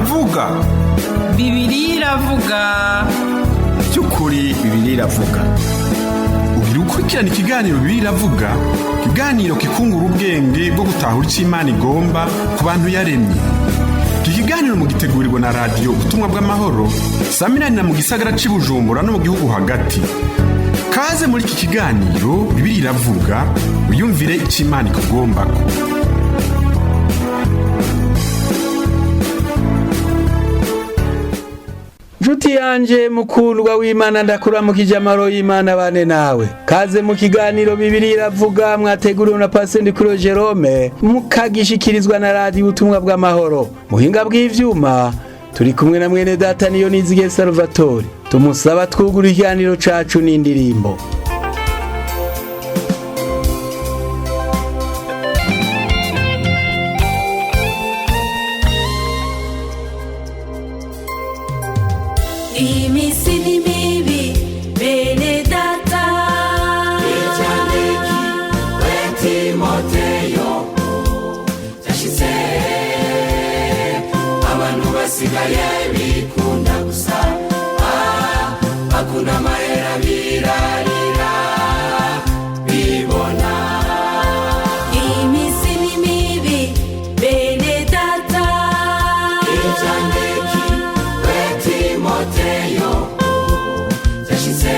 iravuga. Bibiliya iravuga. By'ukuri Bibiliya iravuga. Ugira ukurikirana ikiganiro Bibiliya iravuga, ikiganiro kikungura ubwenge bwo gutahura icyo Imana igomba ku bantu yaremye. Iki kiganiro mugitegurirwa na radio Ubutumwa bw'Amahoro, samirana mu gisagara c'Ibujumbura no mu gihugu hagati. Kaze muri iki kiganiro Bibiliya iravuga, uyumvire icyo Imana ikugomba. Juti yanje mukundwa w'Imana ndakuramukije amaro y'Imana bane nawe. Kaze mu kiganiro Bibiliya iravuga mwateguriwe na Pastor Kuro Jerome mukagishikirizwa na radio Ubutumwa bw'Amahoro. Muhinga bw'ivyuma turi kumwe na mwene data niyo nizige Salvatore. Tumusaba twugura ikiganiro cacu n'indirimbo. Imisi ni mibi bene data Ijandeki we Timoteyo Tashize abantu basigaye bikunda gusa bakunda mahera birarira bibona Imisi ni mibi bene data Ijandeki we Timoteyo Tashize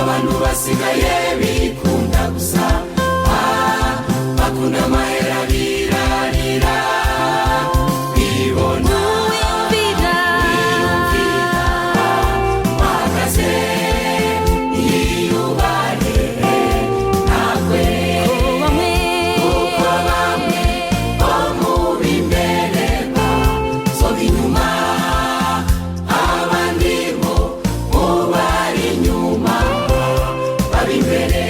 abantu basigaye bikunda gusa bakunda mahera birarira bibona wiyumvira wahagaze yiyubare nakwe kuko bamwe bo mu b'imbere basoba inyuma abandi bo mu bari inyuma baba imbere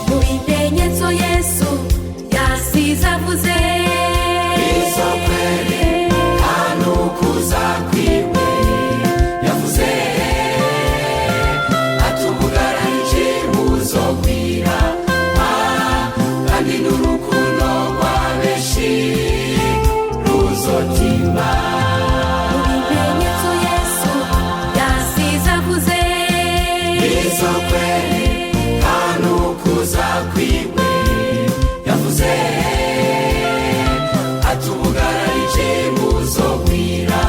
mu bimenyetso Yesu yasize avuze izokwere hano kuza kwiwe yavuze atubugarije buzogwira kandi n'urukundo rwa benshi ruzotimba mu bimenyetso Yesu yasize avuze izokwere hano kuza kwiwe yavuze atubugarije buzogwira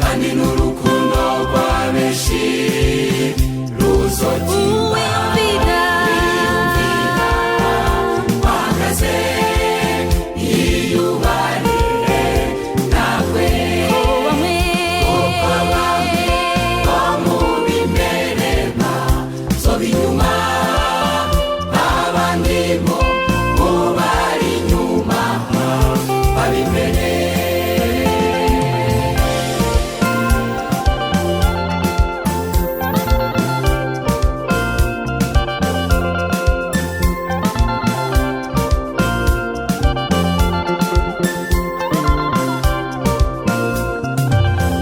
kandi n'urukundo rwa benshi ruzotimba wahagaze yiyubare nakwe kuko bamwe bo mu b'imbere basoba inyuma abandi bo mu bari inyuma baba imbere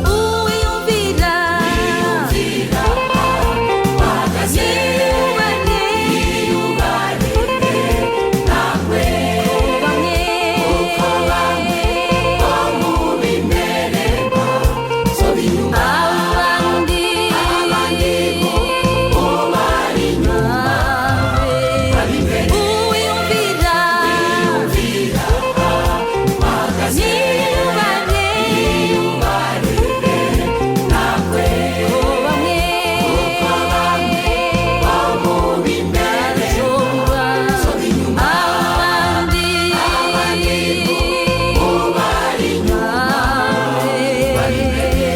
uwiyumvira wahagaze yiyubare nakwe kuko bamwe bo mu b'imbere basoba inyuma abandi bo mu bari inyuma baba imbere uwiyumvira wahagaze yiyubare nakwe kuko bamwe bo mu b'imbere basoba inyuma abandi bo mu bari inyuma baba imbere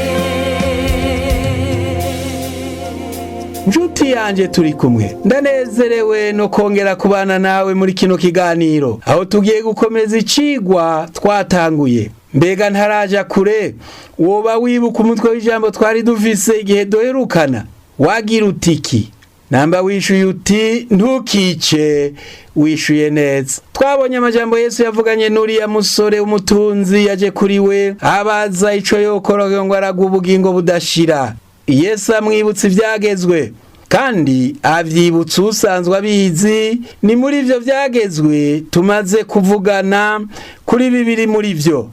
Njuti yanje turi kumwe. Ndanezerewe no kongera kubana nawe muri kino kiganiro. Aho tugiye gukomeza icigwa twatanguye. Mbega ntaraja kure. Woba wibuka umutwe w'ijambo twari dufise igihe doherukana. Wagira utiki. namba wishuye uti ntukice wishuye neza. Twabonye amajambo Yesu yavuganye n'uriya musore w'umutunzi yaje kuri we abaza ico yokora ngo araga ubugingo budashira. Yesu amwibutsa ivyagezwe kandi avyibutsa usanzwe abizi. Ni muri ivyo vyagezwe tumaze kuvugana kuri bibiri muri vyo,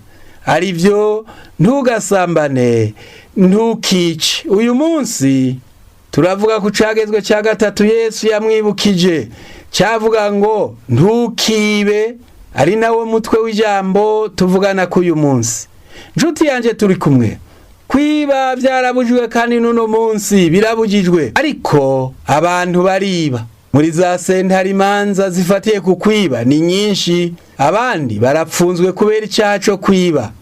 ari vyo ntugasambane, ntukice. Uyu munsi turavuga ku cagezwe ca gatatu Yesu yamwibukije, cavuga ngo ntukibe, ari nawo mutwe w'ijambo tuvugana k'uyu munsi. Nshuti yanje turi kumwe, kwiba vyarabujijwe kandi n'uno munsi birabujijwe, ariko abantu bariba. Muri za sentare imanza zifatiye ku kwiba ni nyinshi. Abandi barapfunzwe kubera icaha co kwiba,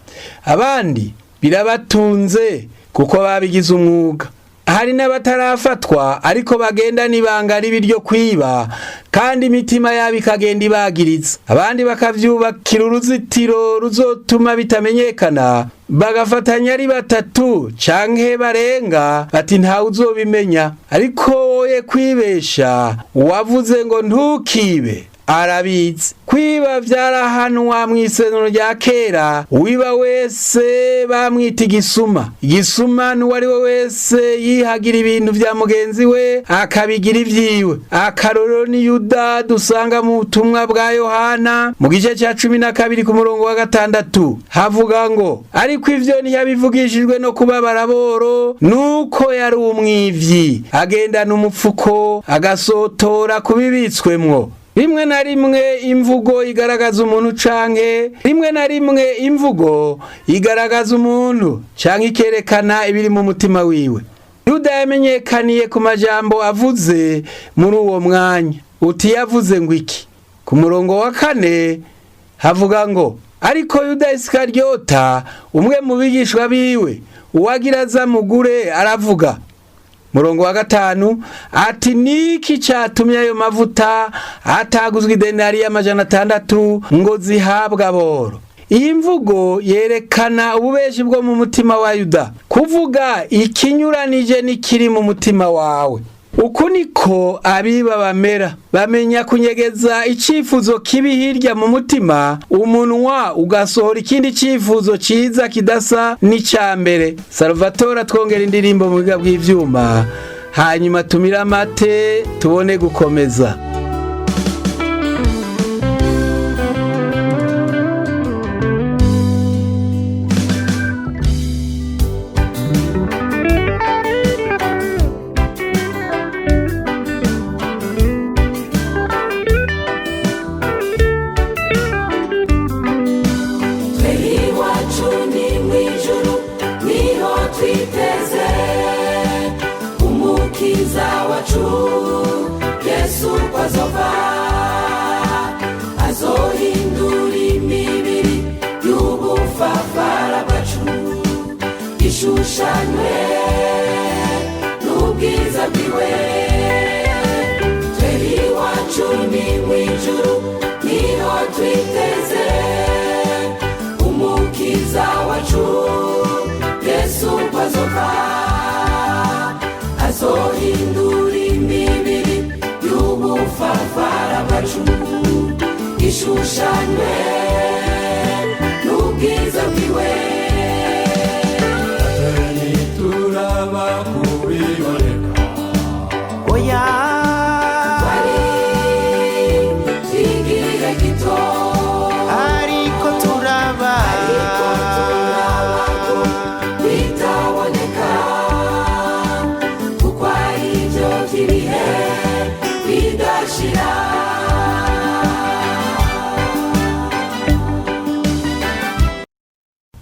abandi birabatunze kuko babigize umwuga. Hari n'abatarafatwa ariko bagenda nibanga ribi ryo kwiba kandi imitima yabo ikagenda ibagiriza. Abandi bakavyubakira uruzitiro ruzotuma bitamenyekana, bagafatanya ari batatu canke barenga, bati ntawe uzobimenya. Ariko woye kwibesha, uwavuze ngo ntukibe arabizi. Kwiba vyarahanwa mw'isezerano rya kera. Uwiba wese bamwita igisuma. Igisuma n'uwari we wese yihagira ibintu vya mugenzi we akabigira ivyiwe. Akarorero ni Yuda dusanga mu butumwa bwa Yohana mu gice ca 12 ku murongo wa 6 havuga ngo ariko ivyo ntiyabivugishijwe no kubabara boro, nuko yari umwivyi agendana umupfuko agasotora kubibitswemwo. Rimwe na rimwe imvugo igaragaza umuntu canke rimwe na rimwe imvugo igaragaza umuntu canke ikerekana ibiri mu mutima wiwe. Yuda yamenyekaniye ku majambo avuze muri uwo mwanya. Uti yavuze ngo iki? Ku murongo wa 4 havuga ngo ariko Yuda Isikariota, umwe mu bigishwa biwe, uwagira azamugure aravuga. Murongo wa 5 ati niki catumye ayo mavuta ataguzwe idenari y'amajana 6 ngo zihabwa boro. Iyi mvugo yerekana ububeshi bwo mu mutima wa Yuda, kuvuga ikinyuranije n'ikiri mu mutima wawe. Uku niko abiba bamera, bamenya kunyegeza icifuzo kibi hirya mu mutima, umunwa ugasohora ikindi cifuzo ciza kidasa n'icambere. Salvatore twongera indirimbo mu biga bw'ivyuma, hanyuma tumira amate tubone gukomeza. Ishushanywe n'ubwiza bwiwe, tweri iwacu ni mw'ijuru, niho twiteze umukiza wacu Yesu azova, azohindura imibiri y'ubufafara bwacu. Ishushanywe n'ubwiza bwiwe,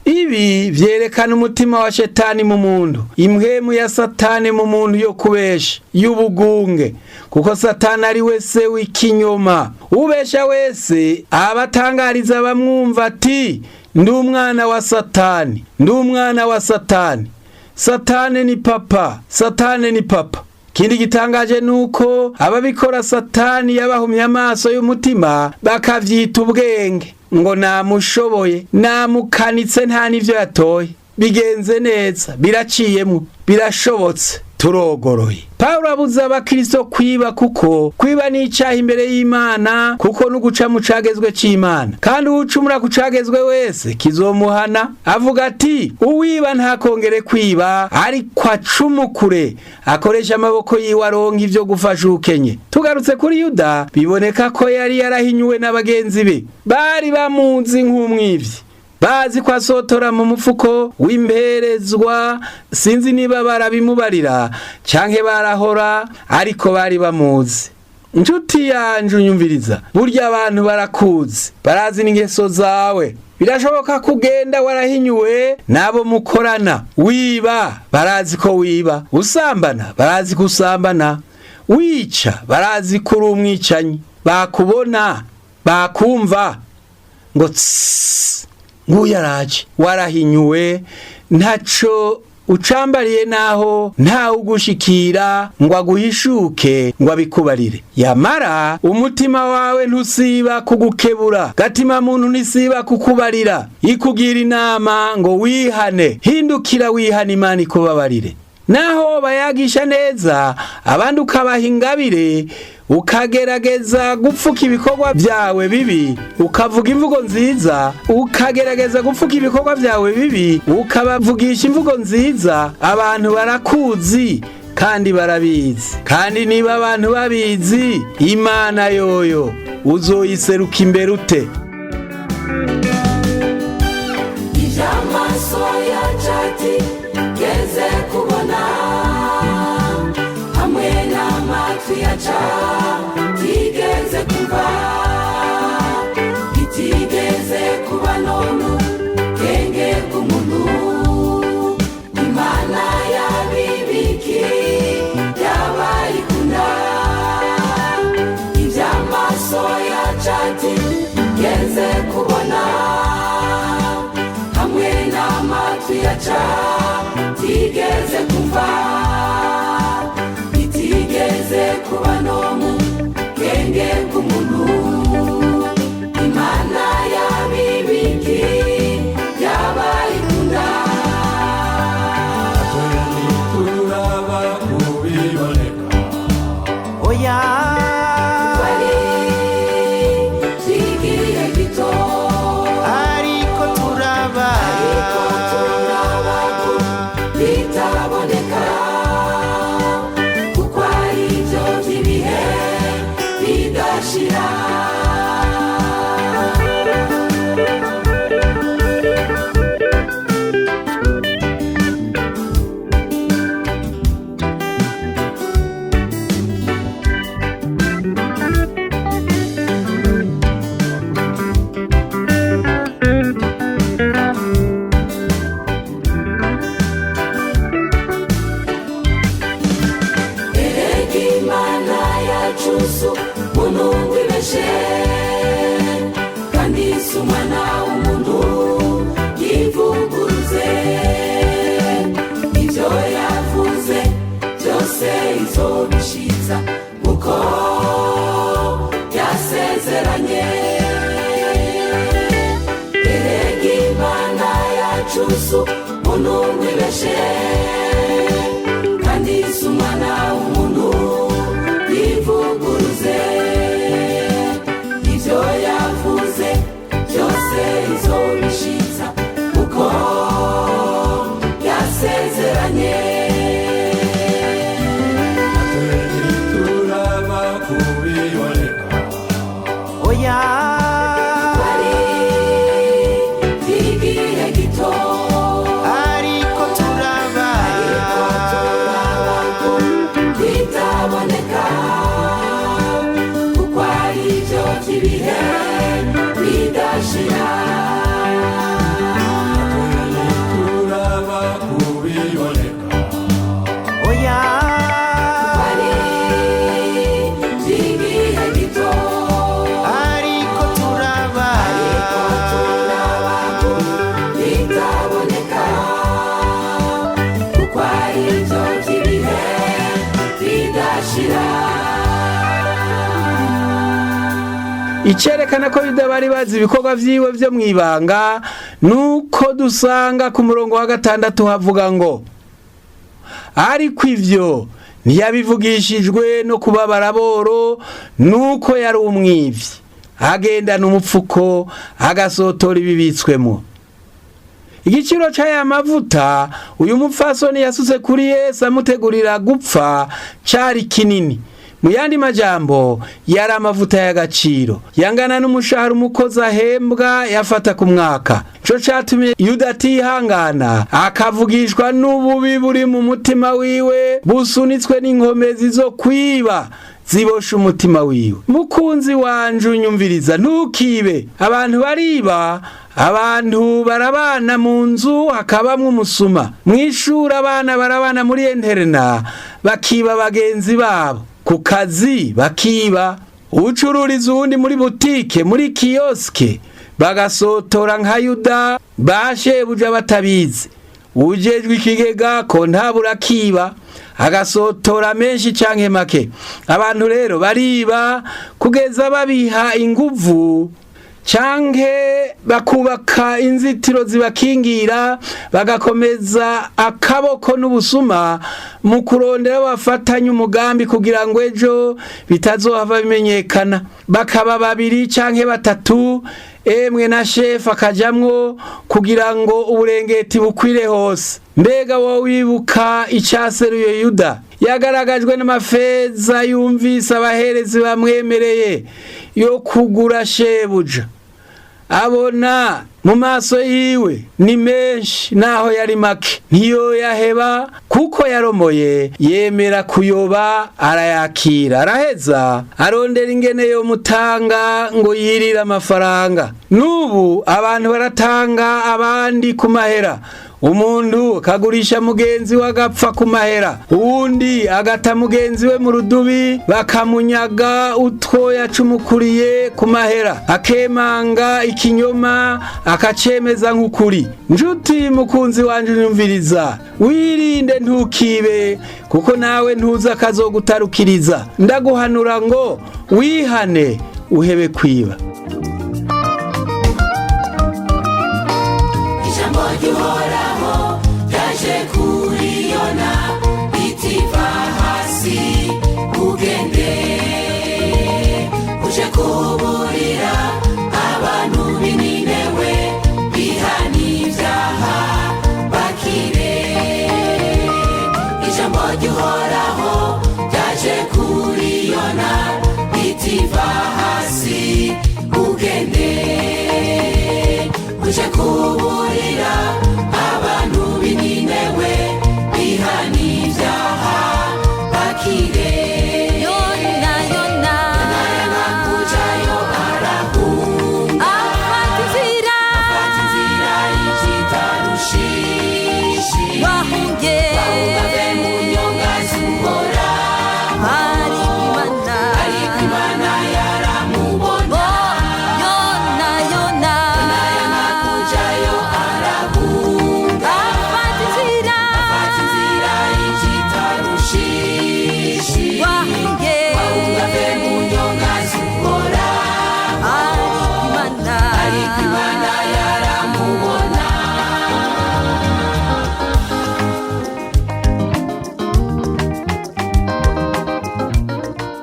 Ibi vyerekana umutima wa shetani mu muntu, impwemu ya satani mu muntu yo kubesha, y'ubugunge, kuko satani ari wese w'ikinyoma. Ubesha wese abatangariza bamwumva ati ndi umwana wa satani, ndi umwana wa satani. Satani ni papa, satani ni papa. Kindi gitangaje nuko ababikora satani yabahumye amaso y'umutima bakavyita ubwenge, ngo namushoboye, namukanitse nta nivyo yatoye, bigenze neza, biraciyemwo, birashobotse. turogoroye. Pawulo abuza abakristo kwiba, kuko kwiba ni icaha imbere y'Imana, kuko n'uguca mu cagezwe c'Imana, kandi uwucumura ku cagezwe wese kizomuhana. Avuga ati uwiba ntakongere kwiba, ariko acumukure akoresha amaboko yiwe aronka ivyo gufasha ukenye. Tugarutse kuri Yuda, biboneka ko yari yarahinyuwe n'abagenzi be, bari bamuzi nk'umwivyi, bazi ko asotora mu mufuko w'imperezwa. Sinzi niba barabimubarira canke barahora, ariko bari bamuzi. Nshuti yanje unyumviriza, burya abantu barakuzi, barazi n'ingeso zawe. Birashoboka kugenda warahinyuwe nabo mukorana. Wiba, barazi ko wiba. Usambana, barazi ko usambana. Wica, barazi ko uri umwicanyi. Bakubona, bakumva ngo tss, nguyu araje. Warahinyuwe, ntaco ucambariye, naho nta ugushikira ngo aguhishuke ngo abikubarire. Yamara umutima wawe ntusiba kugukebura, gatima muntu ntisiba kukubarira, ikugira inama ngo wihane. Hindukira wihane, Imana ikubabarire. Naho bayagisha neza abandi ukabaha ingabire, ukagerageza gupfuka ibikorwa byawe bibi, ukavuga imvugo nziza, ukagerageza gupfuka ibikorwa byawe bibi, ukabavugisha imvugo nziza, abantu barakuzi kandi barabizi. Kandi niba abantu babizi, Imana yoyo uzoyiseruka imbere ute? Ijamaso ya chati geze kubona, hamwe n'amatwi yaca tigeze kumva, itigeze kuba nonu kenge k'umuntu. Imana yabibiki yabayikunda, ivy'amaso yaca tigeze kubona, hamwe n'amatwi yaca tigeze kumva, itigeze kuba no mu kenge k'umuntu. Imana yabibiki yabayikunda. turaba kubiboneka, oya Wari igihe gito, ariko turaba bitaboneka, kuko ari byo by'ibihe bidashira. Imana yacusu munungu ibeshe, kandi si umwana w'umuntu yivuguruze. Ibyo yavuze byose izobishitsa, kuko yasezeranye. Erega Imana yacusu munungu ibeshe, kandi si umwana w'umuntu yivuguruze. Ibyo yavuze byose izobishitsa, kuko yasezeranye. turaba kubiboneka, oya Wari igihe gito, ariko turaba bitaboneka, kuko ari byo by'ibihe bidashira. turaba kubiboneka, oya Wari igihe gito, ariko turaba bitaboneka, kuko ari byo by'ibihe bidashira. Icerekana ko Yuda bari bazi ibikorwa vyiwe vyo mwibanga, nuko dusanga ku murongo wa 6 havuga ngo ariko ivyo ntiyabivugishijwe no kubabara boro nuko yari umwivyi agendana umupfuko agasotora ibibitswemo. Igiciro c'aya mavuta uyu mupfasoni yasutse kuri Yesu amutegurira gupfa cari kinini. Mu yandi majambo yari amavuta y'agaciro yangana n'umushahara umukozi ahembwa yafata ku mwaka. Ico catumye Yuda atihangana akavugishwa n'ububi buri mu mutima wiwe busunitswe n'inkomezi zo kwiba zibosha umutima wiwe. Mukunzi wanje unyumviriza, ntukibe. Abantu bariba, abantu barabana mu nzu hakabamwe umusuma, mw'ishuri abana barabana muri interna bakiba bagenzi babo, ku kazi bakiba, ucururiza uwundi muri butike, muri kioske bagasotora nka Yuda bashebuja batabizi. Ujejwe ikigega kontabura kiba agasotora menshi canke make. Abantu rero bariba kugeza babiha inguvu canke bakubaka inzitiro zibakingira bagakomeza akaboko n'ubusuma mu kurondera bafatanya umugambi kugira ngo ejo bitazohava bimenyekana. Bakaba babiri canke batatu, emwe na shefu akajamwo kugira ngo uburengeti bukwire hose. Mbega wowe wibuka icaseruye Yuda yagaragajwe n'amafeza yumvise abaherezi bamwemereye yo kugura shebuja, abona mu maso yiwe ni menshi naho yari make, ntiyo yaheba kuko yaromoye, yemera kuyoba arayakira, araheza arondera ingene yo mutanga ngo yirire amafaranga. N'ubu abantu baratanga abandi ku mahera, umuntu kagurisha mugenzi we agapfa ku mahera, uwundi agata mugenzi we mu rudubi bakamunyaga utwo yacumukuriye ku mahera, akemanga ikinyoma akacemeza nk'ukuri. Njuti mukunzi wanje unyumviriza, wirinde ntukibe kuko nawe ntuza akazogutarukiriza. Ndaguhanura ngo wihane uhebe kwiba. Ijambo ry'Uhoraho ryaje kuri Yona ritiva hasi ugende uje kuburira abantu b'i Ninewe bihana ibyaha bakire. Ijambo ry'Uhoraho ryaje kuri Yona ritiva hasi ugende uje kuburira abantu b'i Ninewe bihana ibyaha bakire. Yona, Yona, Yona kujayo arahunga afata inzira y'Igitarushishi wahunge ave mu nyonga z'Uhoraho, ariko Imana yaramubona. Yona, Yona, Yona kujayo arahunga afata inzira y'Igitarushishi wahunge ave mu nyonga z'Uhoraho, ariko Imana yaramubona.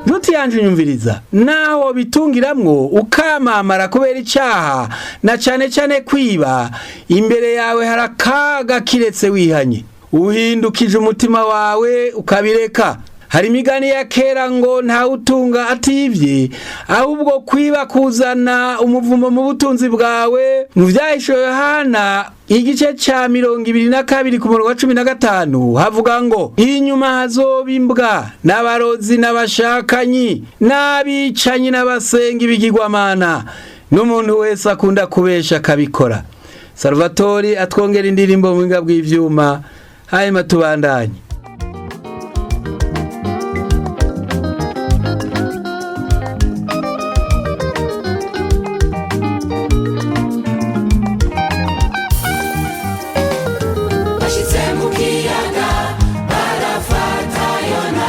Njuti yanje unyumviriza, naho bitungiramwo ukamamara kubera icaha na cane cane kwiba, imbere yawe harakaga kiretse wihanye, uhindukije umutima wawe ukabireka. Hari imigani ya kera ngo ntawutunga ativye, ahubwo kwiba kuzana umuvumo mu butunzi bwawe. Mu Vyahishuwe Yohana igice ca 22 ku murongo wa 15 havuga ngo inyuma hazoba imbwa n'abarozi n'abashakanyi n'abicanyi n'abasenga ibigirwamana n'umuntu wese akunda kubesha akabikora. Salvatori atwongera indirimbo mu buhinga bw'ivyuma, hanyuma tubandanye. Bashitse mu kiyaga barafata Yona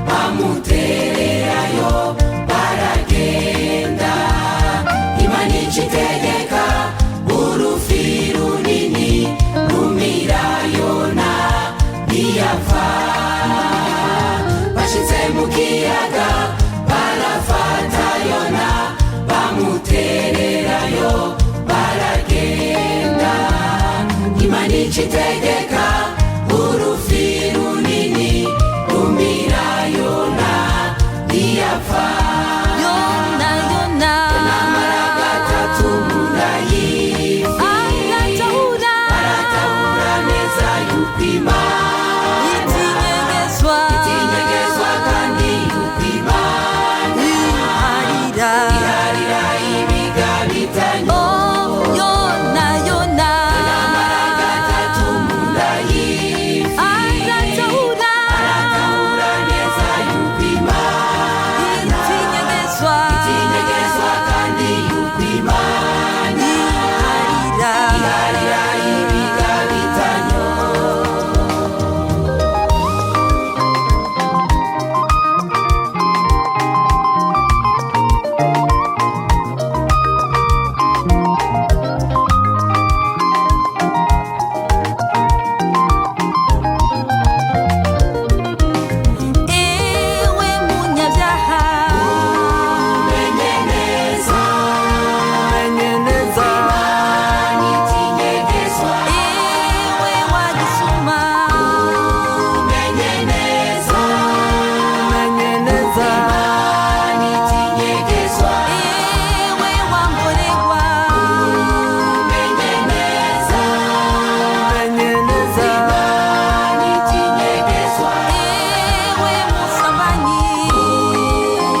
bamutererayo baragenda. Imana icitegeka urufi runini rumira Yona ntiyapfa. ikitegeka urufi runini rumira yona ntiyapfa Yona, Yona. namara gatatu mu nda y'ifi Aratahura. aratahura neza yuko Imana Itinyegezwa. itinyegezwa kandi yuko Imana Iharira. iharira ibigabitanyo Oh, Yona, Yona. namara gatatu mu nda y'ifi Aratahura. aratahura neza yuko Imana Itinyegezwa. itinyegezwa kandi yuko Imana Iharira. iharira ibigabitanyo Ewe munyabyaha. menye neza Imana itinyegezwa Ewe wagisuma. menye neza Imana itinyegezwa Ewe wamboregwa. menye neza Imana itinyegezwa Ewe musambanyi.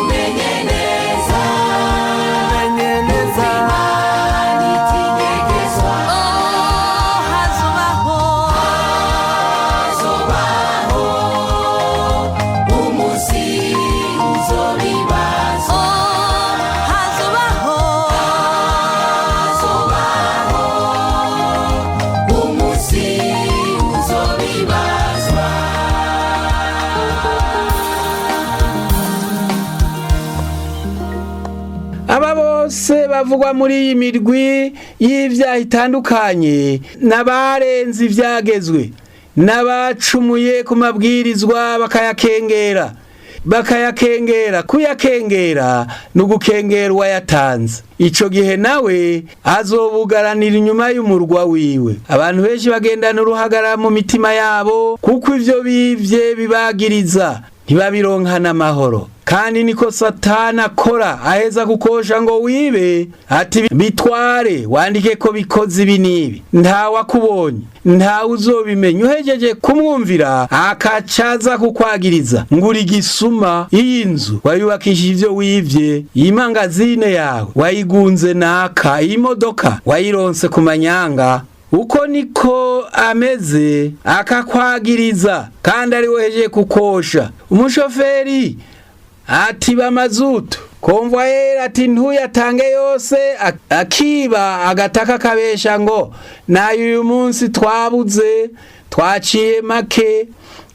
menye neza Imana itinyegezwa Oh, hazubaho. hazobaho umunsi uzobibazwa Oh, hazubaho. hazobaho umunsi uzobibazwa aba bose bavugwa muri iyi mirwi y'ivyaha itandukanye n'abarenze ivyagezwe n'abacumuye ku mabwirizwa bakayakengera kuyakengera ni ugukengera uwayatanze ico gihe nawe azobugaranira inyuma y'umurwa wiwe abantu benshi bagendana uruhagara mu mitima yabo kuko ivyo bivye bibagiriza ntibabironkana amahoro kandi niko Satani akora aheza kukosha ngo wibe ati bitware wandike ko bikoze ibi n'ibi ntawakubonye ntawe uzobimenya uhejeje kumwumvira akacaza kukwagiriza ngura igisuma iyi nzu wayubakishije ivyo wivye iyi mangazine yawe wayigunze naka iyi modoka wayironse ku manyanga uko niko ameze akakwagiriza kandi ari wejeje kukosha umushoferi ati bamazutu konvoyeri ati ntuyatange yose akiba agataka kabesha ngo nayo uyu munsi twabuze twaciye make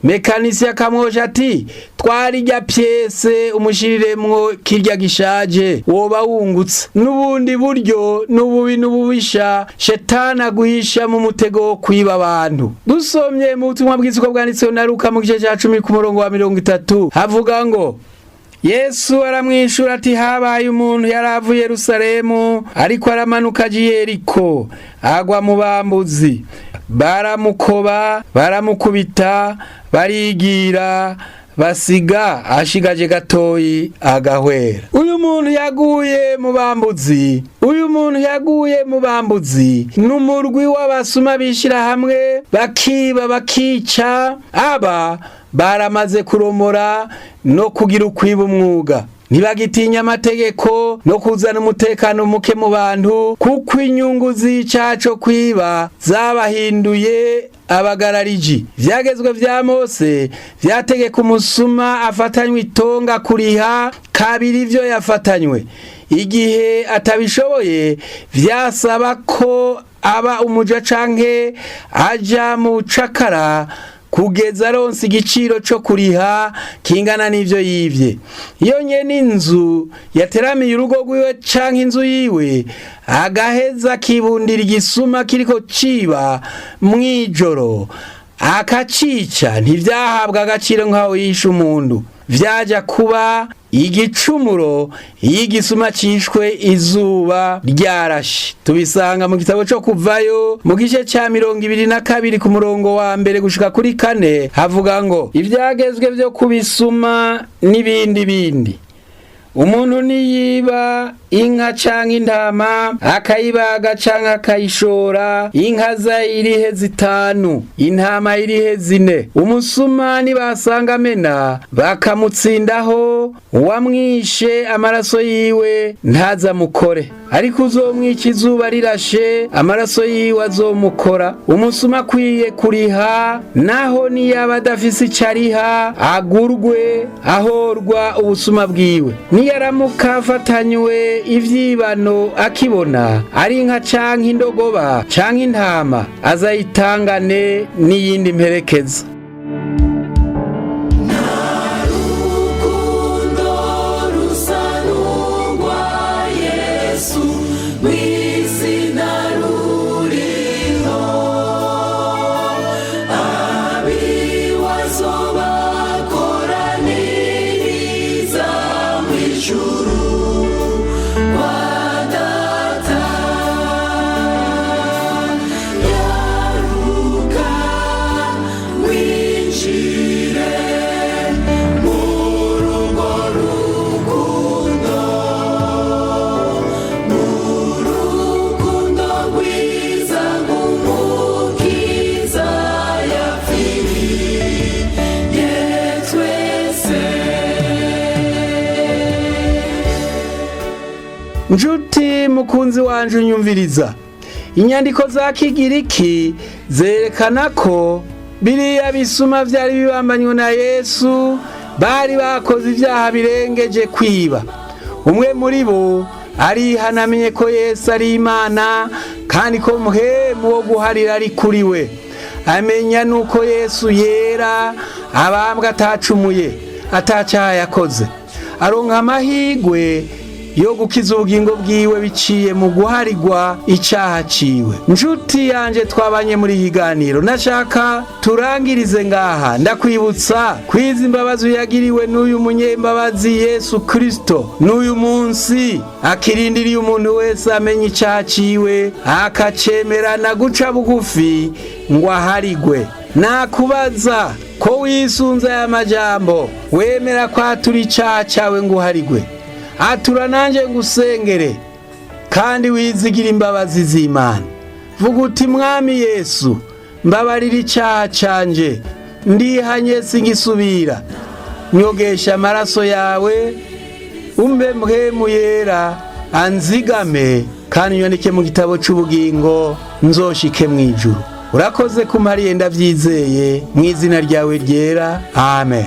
mekanisi akamwosha ati twarirya pyese umushiriremwo kirya gishaje woba wungutse n'ubundi buryo n'ububi n'ububisha Shetani aguhisha mu mutego wo kwiba abantu dusomye mu butumwa bw'isuko bwanditseho na Luka mu gice cya 10 ku murongo wa 30 havuga ngo Yesu aramwishura ati habaye umuntu yaravuye Yerusalemu ariko aramanuka aje Yeriko agwa mu bambuzi baramukoba baramukubita barigira basiga ashigaje gatoyi agahwera uyu muntu yaguye mu bambuzi n'umurwi w'abasuma bishira hamwe bakiba bakica aba baramaze kuromora no kugira ukwiba umwuga ntibagitinya amategeko no kuzana umutekano muke mu bantu kuko inyungu z'icaco kwiba zabahinduye abagarariji vyagezwe vya Mose vyategeka umusuma afatanywe itonga kuriha kabiri ivyo yafatanywe igihe atabishoboye vyasaba ko aba umuja canke aja mu cakara kugeza aronse igiciro co kuriha kingana n'ivyo yivye iyo nyene inzu yateramiye urugo rwiwe canke inzu yiwe agaheza kibundira igisuma kiriko ciba mwijoro akacica ntivyahabwa agaciro nk'aho yishe umuntu vyaja kuba igicumuro iyo igisuma cishwe izuba ryarashe. Tubisanga mu gitabo cyo Kuvayo mu gice ca 22 ku murongo wa mbere gushika kuri 4 havuga ngo ivyagezwe vyo kubisuma n'ibindi. Umuntu niyiba inka canke intama akayibaga canke akayishora, inka za irihe 5 intama irihe 4, umusuma nibasanga amena bakamutsindaho, uwamwishe amaraso yiwe ntaza mukore, ariko uzomwica izuba rirashe amaraso yiwe azomukora. Umusuma akwiye kuriha, naho niyaba adafise icariha agurwe ahorwa ubusuma bwiwe. Niyaramuka afatanywe ivyibano akibona ari inka canke indogoba canke intama azayitangane n'iyindi mperekeza. Njuti mukunzi wanje unyumviriza, inyandiko za Kigiriki zerekana ko biriya bisuma vyari bibambanywe na Yesu bari bakoze ivyaha birengeje kwiba. Umwe muri bo arihanamenye ko Yesu ari Imana kandi ko muhemu wo guharira ari kuri we. Amenya nuko Yesu yera, abambwa atacumuye, atacaha yakoze. Aronka amahigwe yo gukiza ubugingo bwiwe biciye mu guharigwa icaha ciwe. Njuti yanje twabanye muri ikiganiro, nashaka turangirize ngaha ndakwibutsa kwiza imbabazi yagiriwe n'uyu munyembabazi Yesu Kristo. N'uyu munsi akirindiriye umuntu wese amenya icaha ciwe akacemera na guca bugufi ngo aharigwe. Nakubaza ko wisunze aya majambo, wemera kwatura icaha cawe ngo uharigwe? Atura nanje ngusengere kandi wizigira imbabazi z'Imana. Vuga uti Mwami Yesu, mbabarira icaha canje, ndihanye singisubira. Nyogesha amaraso yawe, umbe mpwemu yera anzigame kandi nyandike mu gitabo c'ubugingo nzoshike mwijuru. Urakoze kumariye ndavyizeye mu izina ryawe ryera. Amen.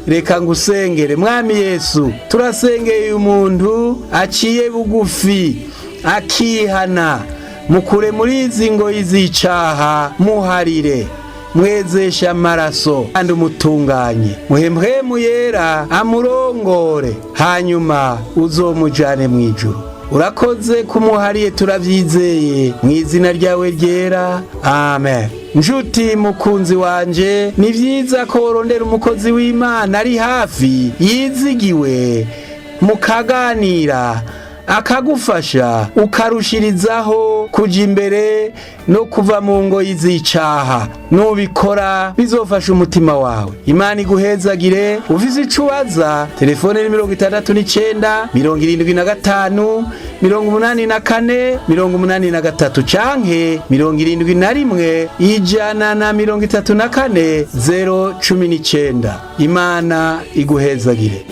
Reka ngusengere. Mwami Yesu, turasengeye umuntu aciye bugufi akihana, mukure muri izi ngoyi z'icaha, muharire, mwezesha amaraso kandi umutunganye. Muhempwemu yera amurongore, hanyuma uzomujane mwijuru. Urakoze kumuhariye turavyizeye mu izina ryawe ryera. Amen. Njuti mukunzi wanje, ni vyiza ko worondera umukozi w'Imana ari hafi yizigiwe, mukaganira akagufasha ukarushirizaho kuja imbere no kuva mu ngoyi z'icaha. Nubikora bizofasha umutima wawe. Imana iguhezagire. Ufise icubaza, telefone ni 69 75 84 83 canke 71 134 019. Imana iguhezagire.